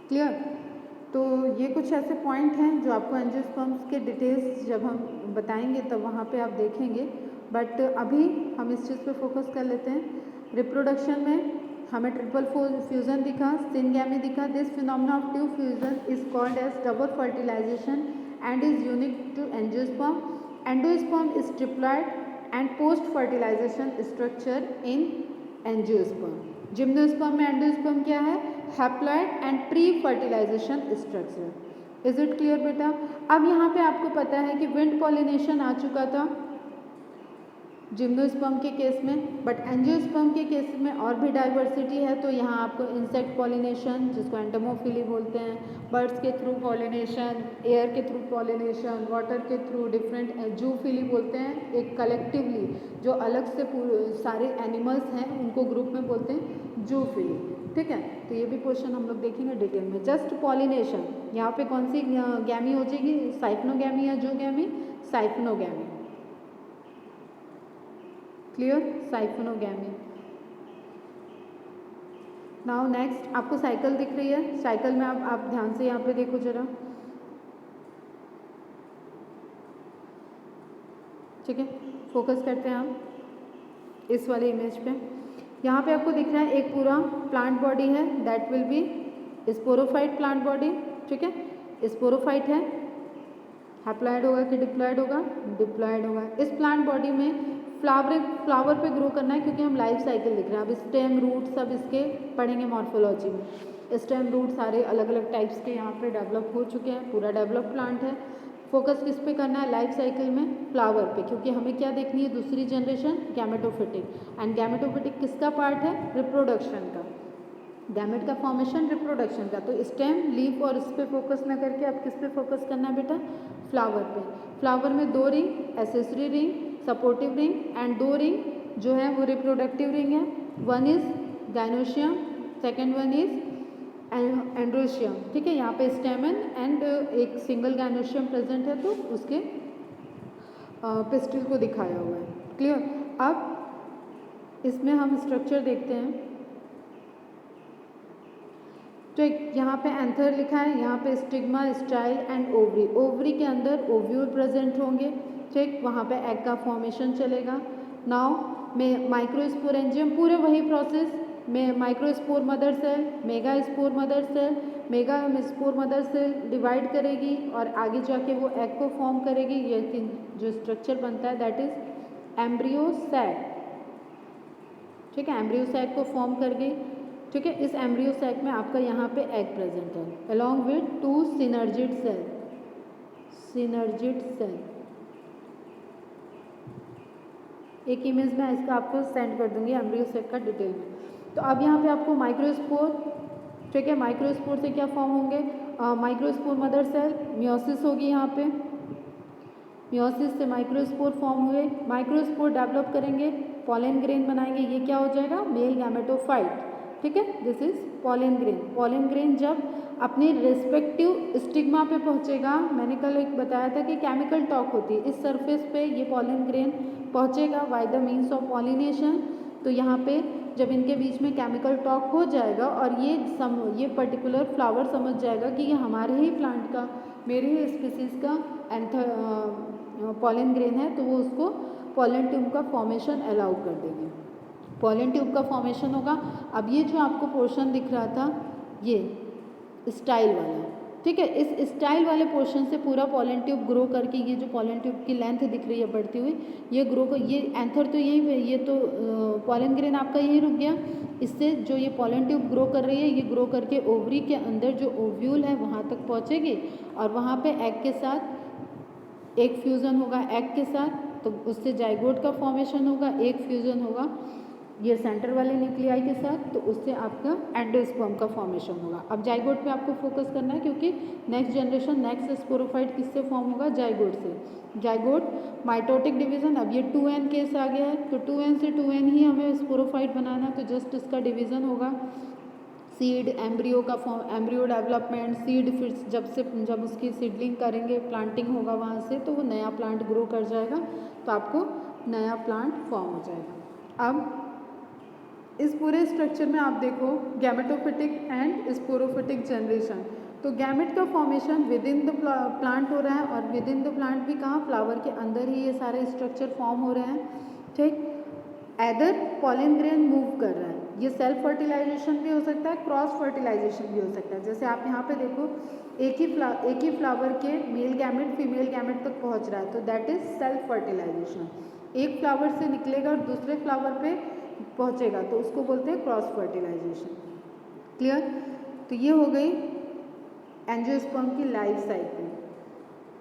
क्लियर? तो ये कुछ ऐसे पॉइंट हैं जो आपको एंजियोस्पर्म्स के डिटेल्स जब हम बताएंगे तब वहाँ पे आप देखेंगे. बट अभी हम इस चीज़ पे फोकस कर लेते हैं. रिप्रोडक्शन में हमें ट्रिपल फ्यूजन दिखा, सिनगैमी दिखा. This phenomena of tube fusion is called as double fertilisation and is unique to angiosperm. Endosperm is triploid and post fertilisation structure in angiosperm. Gymnosperm में एंडोस्पर्म क्या है? Haploid and pre fertilisation structure. Is it clear बेटा? अब यहाँ पे आपको पता है कि विंड पॉलिनेशन आ चुका था जिम्नोस्पर्म के केस में, बट एंजियोस्पर्म के केस में और भी डाइवर्सिटी है. तो यहाँ आपको इंसेक्ट पॉलिनेशन, जिसको एंटोमोफिली बोलते हैं, बर्ड्स के थ्रू पॉलिनेशन, एयर के थ्रू पॉलिनेशन, वाटर के थ्रू डिफरेंट, जूफिली बोलते हैं एक कलेक्टिवली, जो अलग से सारे एनिमल्स हैं उनको ग्रुप में बोलते हैं जूफिली. ठीक है, तो ये भी क्वेश्चन हम लोग देखेंगे डिटेल में. जस्ट पॉलिनेशन, यहाँ पे कौन सी गैमी हो जाएगी? साइक्नोगैमी या जूगैमी? साइक्नोगैमी. क्लियर? साइक्नोगैमी. नाउ नेक्स्ट आपको साइकिल दिख रही है. साइकिल में आप ध्यान से यहाँ पे देखो जरा. ठीक है, फोकस करते हैं हम इस वाले इमेज पे. यहाँ पे आपको दिख रहा है एक पूरा प्लांट बॉडी है, that will be sporophyte plant body, ठीक है। स्पोरोफाइट है, हैप्लॉइड होगा कि डिप्लॉइड होगा, डिप्लॉइड होगा। इस प्लांट बॉडी में फ्लावर पे ग्रो करना है, क्योंकि हम लाइफ साइकिल लिख रहे हैं। अब स्टेम रूट सब इसके पढ़ेंगे मॉर्फोलॉजी में। स्टेम रूट सारे अलग अलग टाइप्स के यहाँ पे डेवलप हो चुके हैं, पूरा डेवलप प्लांट है। फोकस किस पे करना है लाइफ साइकिल में, फ्लावर पे, क्योंकि हमें क्या देखनी है, दूसरी जनरेशन गैमेटोफिटिक। एंड गैमेटोफिटिक किसका पार्ट है, रिप्रोडक्शन का। गैमेट का फॉर्मेशन रिप्रोडक्शन का। तो स्टेम, लीफ और इस पे फोकस ना करके आप किस पे फोकस करना है बेटा, फ्लावर पे। फ्लावर में 2 ring, accessory ring, supportive ring and 2 ring जो है वो रिप्रोडक्टिव रिंग है। One is gynoecium, second one is androecium, ठीक है। यहाँ पे स्टेमन एंड एक सिंगल गाइनोशियम प्रेजेंट है, तो उसके पिस्टिल को दिखाया हुआ है। क्लियर। अब इसमें हम स्ट्रक्चर देखते हैं। तो यहाँ पे एंथर लिखा है, यहाँ पे stigma, style and ovary. Ovary के अंदर ओव्यूल प्रेजेंट होंगे, ठीक। वहाँ पे एग का फॉर्मेशन चलेगा। नाउ में माइक्रोस्पोरेंजियम, पूरे वही प्रोसेस में microspore mother cell, megaspore mother cell, megaspore mother cell divide करेगी और आगे जाके वो एग को फॉर्म करेगी। ये जो स्ट्रक्चर बनता है दैट इज एम्ब्रियो सैक, ठीक है। एम्ब्रियो सैक को फॉर्म कर गई, ठीक है। इस एम्ब्रियो सैक में आपका यहाँ पे एग प्रेजेंट है along with 2 synergid cell, synergid cell. एक इमेज में इसका आपको सेंड कर दूंगी एम्ब्रियो सैक का डिटेल में। तो अब यहाँ पे आपको माइक्रोस्पोर, ठीक है। माइक्रोस्पोर से क्या फॉर्म होंगे, माइक्रोस्पोर मदर सेल, मियोसिस होगी यहाँ पे, मियोसिस से माइक्रोस्पोर फॉर्म हुए। माइक्रोस्पोर डेवलप करेंगे, पॉलन ग्रेन बनाएंगे, ये क्या हो जाएगा, मेल गैमेटोफाइट, ठीक है। This is pollen grain. Pollen grain जब अपने रेस्पेक्टिव स्टिग्मा पे पहुंचेगा, मैंने कल एक बताया था कि केमिकल टॉक होती है, इस सरफेस पे ये पॉलन ग्रेन पहुंचेगा by the means of pollination. तो यहाँ पे जब इनके बीच में केमिकल टॉक हो जाएगा और ये पर्टिकुलर फ्लावर समझ जाएगा कि ये हमारे ही प्लांट का, मेरे ही स्पीसीज का पॉलन ग्रेन है, तो वो उसको पॉलन ट्यूब का फॉर्मेशन अलाउ कर देंगे। पॉलन ट्यूब का फॉर्मेशन होगा। अब ये जो आपको पोर्शन दिख रहा था, ये स्टाइल वाला, ठीक है। इस स्टाइल वाले पोर्शन से पूरा पॉलन ट्यूब ग्रो करके, ये जो पॉलन ट्यूब की लेंथ दिख रही है बढ़ती हुई, ये ग्रो कर, ये एंथर तो यही पे, ये तो पॉलन ग्रेन आपका यही रुक गया। इससे जो ये पॉलन ट्यूब ग्रो कर रही है, ये ग्रो करके ओवरी के अंदर जो ओव्यूल है वहाँ तक पहुँचेगी और वहाँ पे एग के साथ एक फ्यूज़न होगा एग के साथ, तो उससे जाइगोट का फॉर्मेशन होगा, एक फ्यूज़न होगा ये सेंटर वाले न्यूक्लियाई के साथ, तो उससे आपका एंडोस्पर्म का फॉर्मेशन होगा। अब जाइगोट पे आपको फोकस करना है, क्योंकि नेक्स्ट जनरेशन, नेक्स्ट स्पोरोफाइट किससे फॉर्म होगा, जाइगोट से। जाइगोट माइटोटिक डिवीजन, अब ये 2n केस आ गया है, तो 2n से 2n ही हमें स्पोरोफाइट बनाना है, तो जस्ट इसका डिवीज़न होगा। सीड, एम्ब्रियो का फॉर्म, एम्ब्रियो डेवलपमेंट, सीड, फिर जब उसकी सीडलिंग करेंगे, प्लांटिंग होगा वहाँ से, तो वो नया प्लांट ग्रो कर जाएगा, तो आपको नया प्लांट फॉर्म हो जाएगा। अब इस पूरे स्ट्रक्चर में आप देखो गैमेटोफिटिक एंड स्पोरोफिटिक जनरेशन, तो गैमेट का formation with in the plant हो रहा है और विद इन द प्लांट भी कहाँ, फ्लावर के अंदर ही ये सारे स्ट्रक्चर फॉर्म हो रहे हैं, ठीक। एदर पॉलन ग्रेन मूव कर रहा है, ये सेल्फ फर्टिलाइजेशन भी हो सकता है, क्रॉस फर्टिलाइजेशन भी हो सकता है। जैसे आप यहाँ पे देखो एक ही फ्लावर के मेल गैमेट फीमेल गैमेट तक पहुँच रहा है, तो दैट इज सेल्फ फर्टिलाइजेशन। एक फ्लावर से निकलेगा और दूसरे फ्लावर पे पहुँचेगा, तो उसको बोलते हैं क्रॉस फर्टिलाइजेशन। क्लियर। तो ये हो गई एंजियोस्पर्म की लाइफ साइकिल,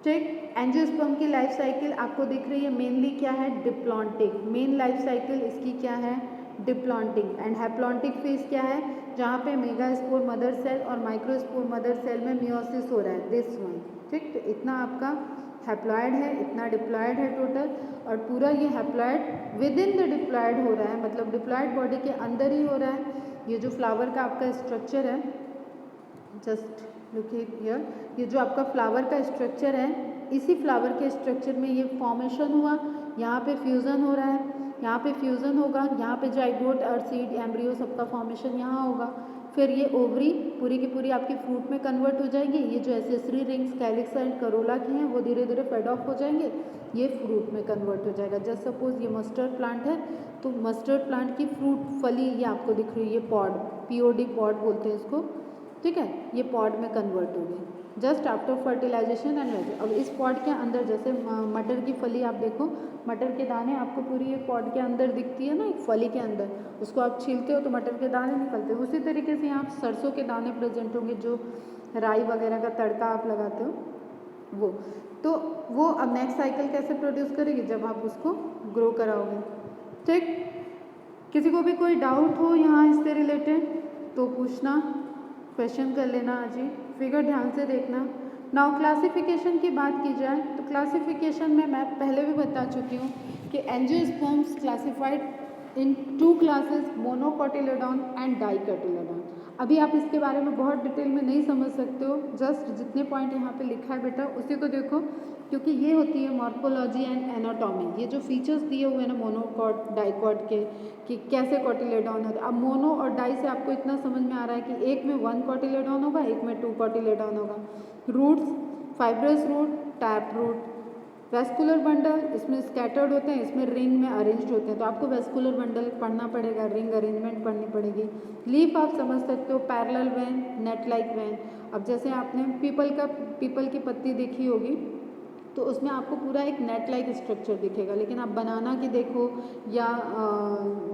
ठीक। एंजियोस्पर्म की लाइफ साइकिल आपको दिख रही है, मेनली क्या है, डिप्लॉन्टिक। मेन लाइफ साइकिल इसकी क्या है, डिप्लॉन्टिक। एंड हैप्लॉन्टिक फेज क्या है, जहाँ पे मेगास्पोर मदर सेल और माइक्रोस्पोर मदर सेल में मियोसिस हो रहा है, दिस वन, ठीक। तो इतना आपका हैप्लॉयड है, इतना डिप्लॉयड है टोटल, और पूरा ये haploid within the diploid हो रहा है, मतलब डिप्लॉयड बॉडी के अंदर ही हो रहा है। ये जो फ्लावर का आपका स्ट्रक्चर है, जस्ट लुक हियर, ये जो आपका फ्लावर का स्ट्रक्चर है, इसी फ्लावर के स्ट्रक्चर में ये फॉर्मेशन हुआ, यहाँ पे फ्यूज़न हो रहा है, यहाँ पे फ्यूज़न होगा, यहाँ पे जाइगोट और सीड, एम्ब्रियो सबका फॉर्मेशन यहाँ होगा, फिर ये ओवरी पूरी की पूरी आपकी फ्रूट में कन्वर्ट हो जाएगी। ये जो accessory rings calyx and Corolla की हैं वो धीरे धीरे फेड ऑफ हो जाएंगे, ये फ्रूट में कन्वर्ट हो जाएगा। जस्ट सपोज ये मस्टर्ड प्लांट है, तो मस्टर्ड प्लांट की फ्रूट फली ये आपको दिख रही है, ये पॉड, POD पॉड बोलते हैं इसको, ठीक है, ये पॉड में कन्वर्ट हो गई just after fertilisation and wedge. अब इस पॉड के अंदर जैसे मटर की फली आप देखो, मटर के दाने आपको पूरी एक पॉड के अंदर दिखती है ना, एक फली के अंदर, उसको आप छीलते हो तो मटर के दाने निकलते हैं। उसी तरीके से यहाँ सरसों के दाने प्रेजेंट होंगे, जो राई वगैरह का तड़का आप लगाते हो वो। तो वो अब नेक्स्ट साइकिल कैसे प्रोड्यूस करेगी, जब आप उसको ग्रो कराओगे। ठीक, किसी को भी कोई डाउट हो यहाँ इससे रिलेटेड तो पूछना, क्वेश्चन कर लेना आज ही। फिगर ध्यान से देखना। नाउ क्लासिफिकेशन की बात की जाए तो क्लासिफिकेशन में मैं पहले भी बता चुकी हूँ कि angiosperms classified in 2 classes, monocotyledon and dicotyledon. अभी आप इसके बारे में बहुत डिटेल में नहीं समझ सकते हो, जस्ट जितने पॉइंट यहाँ पे लिखा है बेटा उसी को देखो, क्योंकि ये होती है मॉर्फोलॉजी एंड एनाटॉमी। ये जो फीचर्स दिए हुए हैं ना मोनोकॉट डाइकॉट के, कि कैसे कोटिलेडॉन होता है। अब मोनो और डाई से आपको इतना समझ में आ रहा है कि एक में 1 कोटिलेडॉन होगा, एक में 2 कोटिलेडॉन होगा। Roots, fibrous root, tap root, vascular bundle, इसमें स्कैटर्ड होते हैं, इसमें रिंग में अरेंज्ड होते हैं, तो आपको वेस्कुलर बंडल पढ़ना पड़ेगा, रिंग अरेंजमेंट पढ़नी पड़ेगी। लीफ आप समझ सकते हो, parallel when, net like when. अब जैसे आपने पीपल की पत्ती देखी होगी तो उसमें आपको पूरा एक नेट लाइक स्ट्रक्चर दिखेगा, लेकिन आप बनाना की देखो या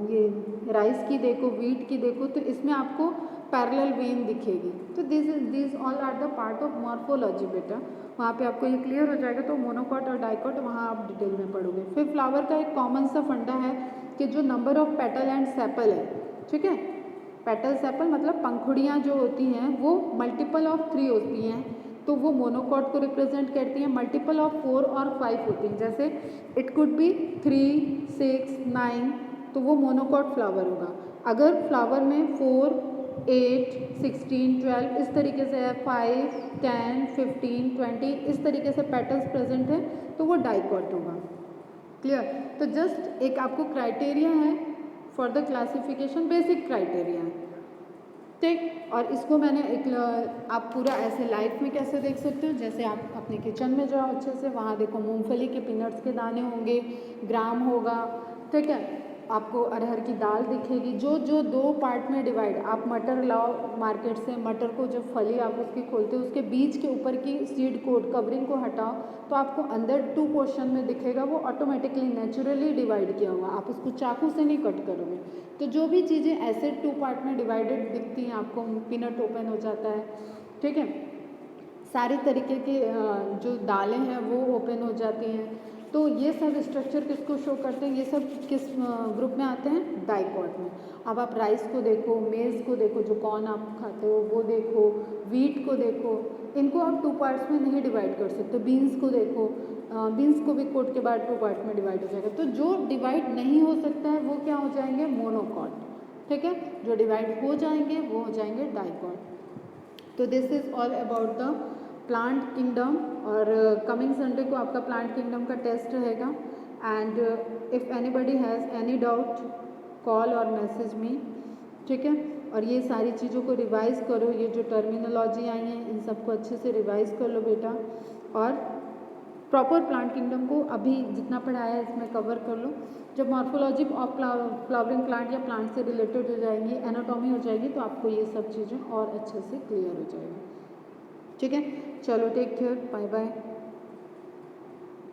ये राइस की देखो, वीट की देखो, तो इसमें आपको पैरेलल वेन दिखेगी। तो this all are the part of morphology बेटा, वहाँ पे आपको ये क्लियर हो जाएगा। तो मोनोकॉट और डाइकॉट वहाँ आप डिटेल में पढ़ोगे। फिर फ्लावर का एक कॉमन सा फंडा है कि जो number of petal and sepal है, ठीक है, पेटल सेपल मतलब पंखुड़ियाँ जो होती हैं वो मल्टीपल ऑफ 3 होती हैं, तो वो मोनोकॉट को रिप्रेजेंट करती हैं। मल्टीपल ऑफ 4 और 5 होती हैं, जैसे इट कुड बी 3, 6, 9, तो वो मोनोकॉट फ्लावर होगा। अगर फ्लावर में 4, 8, 16, 12 इस तरीके से है, 5, 10, 15, 20 इस तरीके से पेटल्स प्रेजेंट है, तो वो डाइकॉट होगा। क्लियर? तो जस्ट एक आपको क्राइटेरिया है for the classification, basic criteria है, ठीक। और इसको मैंने एक आप पूरा ऐसे लाइफ में कैसे देख सकते हो, जैसे आप अपने किचन में जाओ अच्छे से, वहाँ देखो मूंगफली के पीनट्स के दाने होंगे, ग्राम होगा, ठीक है, आपको अरहर की दाल दिखेगी। जो जो 2 पार्ट में डिवाइड, आप मटर लाओ मार्केट से, मटर को जब फली आप उसकी खोलते हो, उसके बीच के ऊपर की सीड कोट कवरिंग को हटाओ तो आपको अंदर 2 पोर्शन में दिखेगा, वो ऑटोमेटिकली नेचुरली डिवाइड किया हुआ, आप उसको चाकू से नहीं कट करोगे। तो जो भी चीज़ें ऐसे 2 पार्ट में डिवाइडेड दिखती हैं आपको, पीनट ओपन हो जाता है, ठीक है, सारी तरीके की जो दालें हैं वो ओपन हो जाती हैं। तो ये सब स्ट्रक्चर किसको शो करते हैं, ये सब किस ग्रुप में आते हैं, डाइकॉट में। अब आप राइस को देखो, मेज़ को देखो, जो कॉर्न आप खाते हो वो देखो, वीट को देखो, इनको आप 2 पार्ट्स में नहीं डिवाइड कर सकते। बीन्स को देखो, बीन्स को भी कोट के बाद 2 पार्ट में डिवाइड हो जाएगा। तो जो डिवाइड नहीं हो सकता है वो क्या हो जाएंगे, मोनोकॉट, ठीक है। जो डिवाइड हो जाएंगे वो हो जाएंगे डाइकॉट। तो this is all about the plant kingdom. और कमिंग संडे को आपका प्लांट किंगडम का टेस्ट रहेगा। And if anybody has any doubt call और मैसेज मी, ठीक है। और ये सारी चीज़ों को रिवाइज़ करो, ये जो टर्मिनोलॉजी आई हैं इन सबको अच्छे से रिवाइज़ कर लो बेटा, और प्रॉपर प्लांट किंगडम को अभी जितना पढ़ाया है इसमें कवर कर लो। जब मॉर्फोलॉजी ऑफ फ्लावरिंग प्लांट या प्लांट से रिलेटेड हो जाएंगी, एनाटॉमी हो जाएगी, तो आपको ये सब चीज़ें और अच्छे से क्लियर हो जाएगी, ठीक है। चलो टेक केयर, बाय बाय।